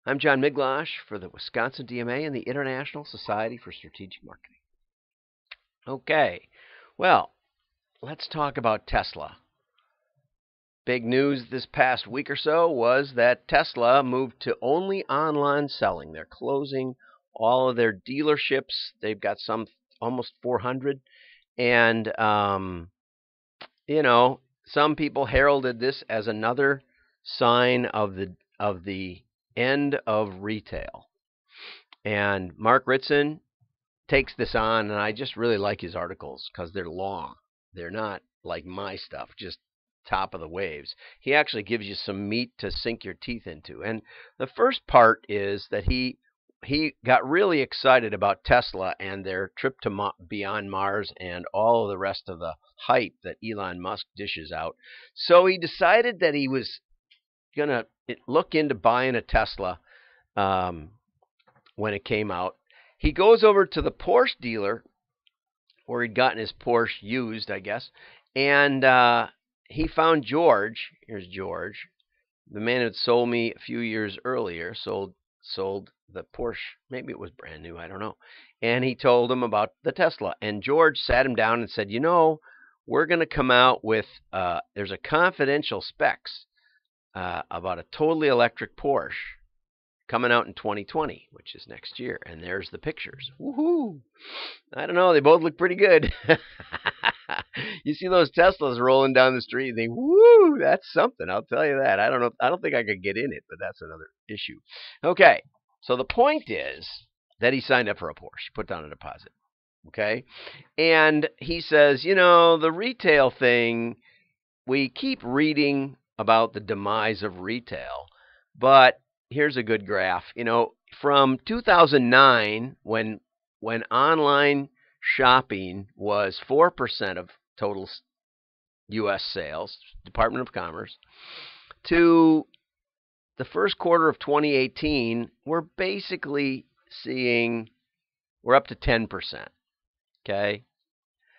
I'm John Miglosh for the Wisconsin DMA and the International Society for Strategic Marketing. Okay, well, let's talk about Tesla. Big news this past week or so was that Tesla moved to only online selling. They're closing all of their dealerships. They've got some almost 400. And, some people heralded this as another sign of the end of retail. And Mark Ritson takes this on, and I just really like his articles because they're long. They're not like my stuff, just top of the waves. He actually gives you some meat to sink your teeth into. And the first part is that he got really excited about Tesla and their trip to beyond Mars and all of the rest of the hype that Elon Musk dishes out. So he decided that he was going to look into buying a Tesla when it came out. He goes over to the Porsche dealer where he'd gotten his Porsche used, I guess, and he found George. Here's George, the man who had sold me a few years earlier, sold the Porsche. Maybe it was brand new, I don't know. And he told him about the Tesla. And George sat him down and said, we're going to come out with, there's a confidential specs about a totally electric Porsche coming out in 2020, which is next year. And there's the pictures. Woohoo! I don't know. They both look pretty good. You see those Teslas rolling down the street and think, woo, that's something. I'll tell you that. I don't know. I don't think I could get in it, but that's another issue. Okay. So the point is that he signed up for a Porsche, put down a deposit. Okay. And he says, the retail thing, we keep reading about the demise of retail, but here's a good graph. From 2009, when online shopping was 4% of total U.S. sales, Department of Commerce, to the first quarter of 2018, we're basically seeing we're up to 10%. Okay?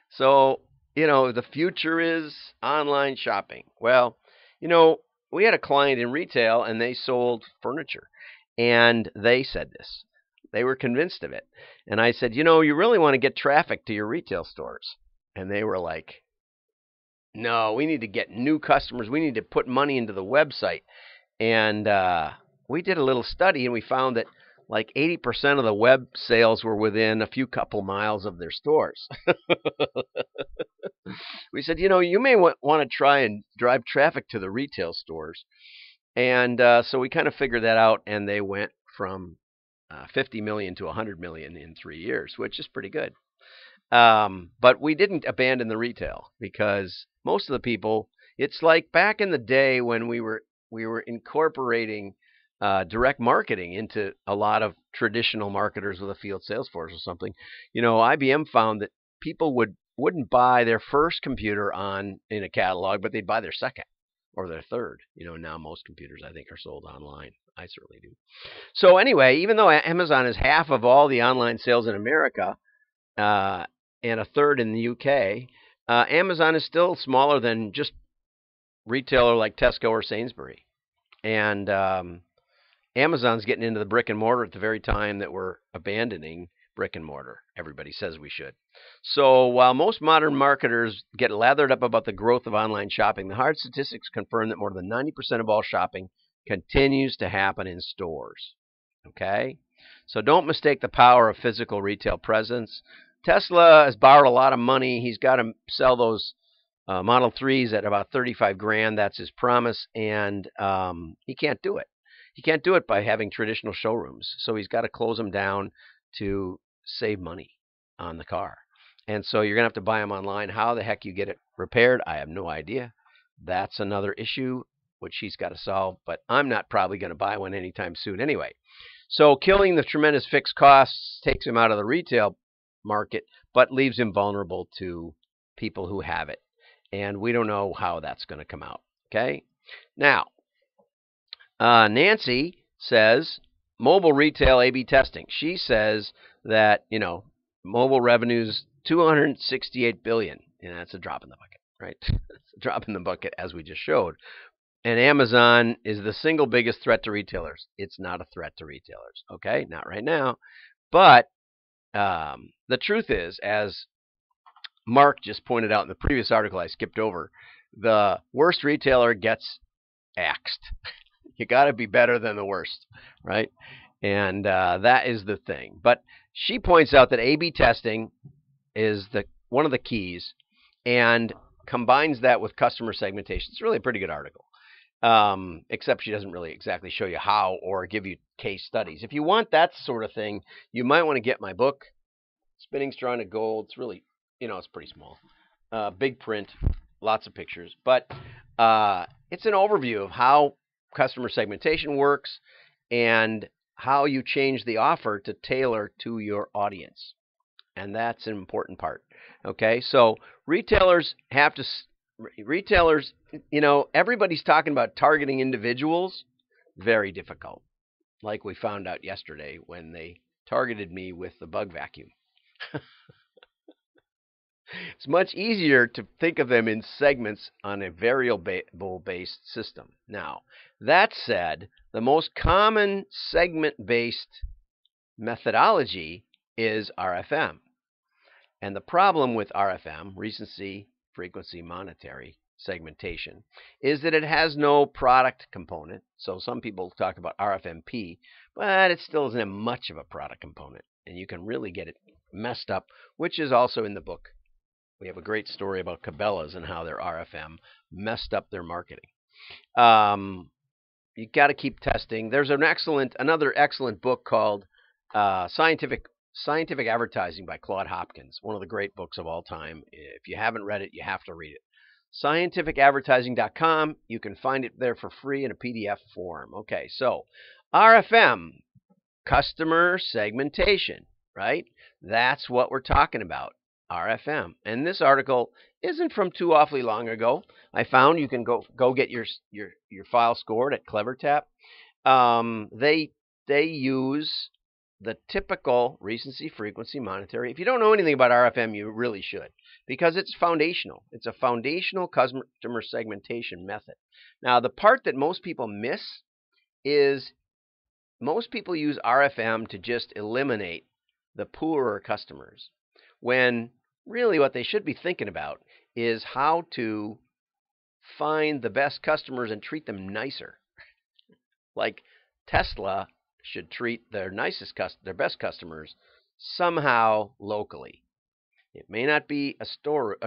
So, the future is online shopping. Well, we had a client in retail and they sold furniture, and they said this. They were convinced of it. And I said, you really want to get traffic to your retail stores. And they were like, no, we need to get new customers. We need to put money into the website. And we did a little study, and we found that like 80% of the web sales were within a few couple miles of their stores. We said, you may want to try and drive traffic to the retail stores. And so we kind of figured that out, and they went from 50 million to 100 million in 3 years, which is pretty good. But we didn't abandon the retail because most of the people, it's like back in the day when we were incorporating direct marketing into a lot of traditional marketers with a field sales force or something. IBM found that people wouldn't buy their first computer in a catalog, but they'd buy their second or their third. Now most computers, I think, are sold online. I certainly do. So anyway, even though Amazon is half of all the online sales in America and a third in the UK, Amazon is still smaller than just retailer like Tesco or Sainsbury. And Amazon's getting into the brick and mortar at the very time that we're abandoning brick and mortar. Everybody says we should. So while most modern marketers get lathered up about the growth of online shopping, the hard statistics confirm that more than 90% of all shopping continues to happen in stores. Okay? So don't mistake the power of physical retail presence. Tesla has borrowed a lot of money. He's got to sell those Model 3s at about 35 grand. That's his promise, and he can't do it. He can't do it by having traditional showrooms. So he's got to close them down to save money on the car. And so you're going to have to buy them online. How the heck you get it repaired, I have no idea. That's another issue which he's got to solve, but I'm not probably going to buy one anytime soon anyway. So killing the tremendous fixed costs takes him out of the retail market, but leaves him vulnerable to people who have it. And we don't know how that's going to come out. Okay? Now, Nancy says mobile retail A/B testing. She says that, mobile revenues $268 billion. That's a drop in the bucket, right? It's a drop in the bucket, as we just showed. And Amazon is the single biggest threat to retailers. It's not a threat to retailers. Okay, not right now. But the truth is, as Mark just pointed out in the previous article I skipped over, the worst retailer gets axed. You got to be better than the worst, right? And that is the thing. But she points out that A/B testing is one of the keys, and combines that with customer segmentation. It's really a pretty good article. Except she doesn't really exactly show you how or give you case studies. If you want that sort of thing, you might want to get my book, Spinning Straw into Gold. It's really, it's pretty small. Big print, lots of pictures. But it's an overview of how customer segmentation works and how you change the offer to tailor to your audience. And that's an important part. Okay, so retailers, everybody's talking about targeting individuals. Very difficult. Like we found out yesterday when they targeted me with the bug vacuum. It's much easier to think of them in segments on a variable-based system. Now, that said, the most common segment-based methodology is RFM. And the problem with RFM, recency, frequency, monetary segmentation, is that it has no product component. So some people talk about RFMP, but it still doesn't have much of a product component. And you can really get it messed up, which is also in the book. We have a great story about Cabela's and how their RFM messed up their marketing. You got to keep testing. There's another excellent book called Scientific Advertising by Claude Hopkins, one of the great books of all time. If you haven't read it, you have to read it. Scientificadvertising.com. You can find it there for free in a PDF form. Okay, so RFM, customer segmentation, right? That's what we're talking about, RFM. And this article isn't from too awfully long ago. I found you can go get your file scored at CleverTap. They use the typical recency, frequency, monetary. If you don't know anything about RFM, you really should, because it's foundational. It's a foundational customer segmentation method. Now, the part that most people miss is most people use RFM to just eliminate the poorer customers, when really what they should be thinking about is how to find the best customers and treat them nicer. Like Tesla should treat their best customers somehow locally. It may not be a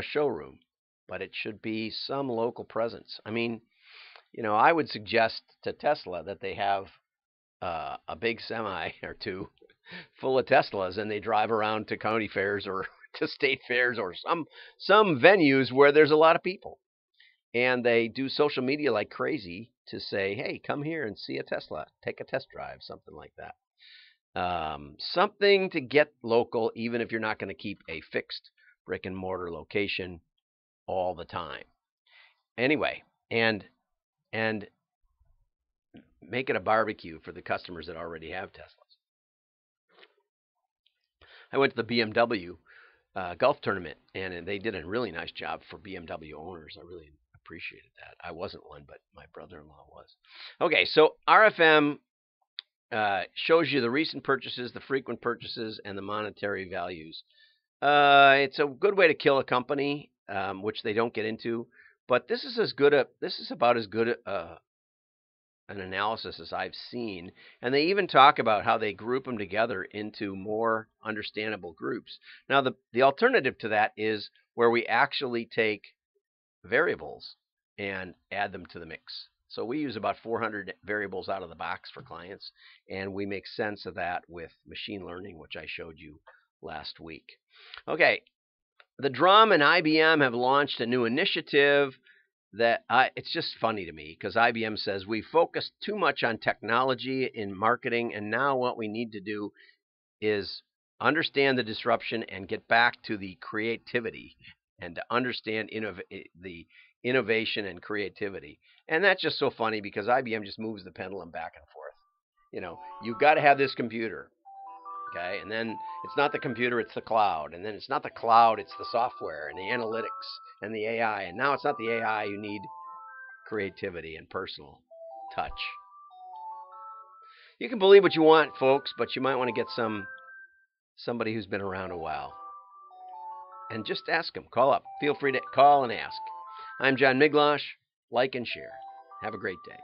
showroom, but it should be some local presence. I mean, I would suggest to Tesla that they have a big semi or two full of Teslas, and they drive around to county fairs or to state fairs or some venues where there's a lot of people, and they do social media like crazy to say, hey, come here and see a Tesla, take a test drive, something like that. Something to get local, even if you're not going to keep a fixed brick and mortar location all the time. Anyway, and make it a barbecue for the customers that already have Teslas. I went to the BMW golf tournament, and they did a really nice job for BMW owners. I really appreciated that. I wasn't one, but my brother-in-law was. Okay, so RFM shows you the recent purchases, the frequent purchases, and the monetary values. It's a good way to kill a company, which they don't get into. But this is about as good an analysis as I've seen. And they even talk about how they group them together into more understandable groups. Now, the alternative to that is where we actually take variables and add them to the mix. So we use about 400 variables out of the box for clients, and we make sense of that with machine learning, which I showed you last week. Okay, the Drum and IBM have launched a new initiative that it's just funny to me, because IBM says we focused too much on technology in marketing, and now what we need to do is understand the disruption and get back to the creativity and to understand the innovation and creativity. And that's just so funny, because IBM just moves the pendulum back and forth. You've got to have this computer, okay? And then it's not the computer, it's the cloud. And then it's not the cloud, it's the software and the analytics and the AI. And now it's not the AI, you need creativity and personal touch. You can believe what you want, folks, but you might want to get somebody who's been around a while. And just ask them. Call up. Feel free to call and ask. I'm John Miglosh. Like and share. Have a great day.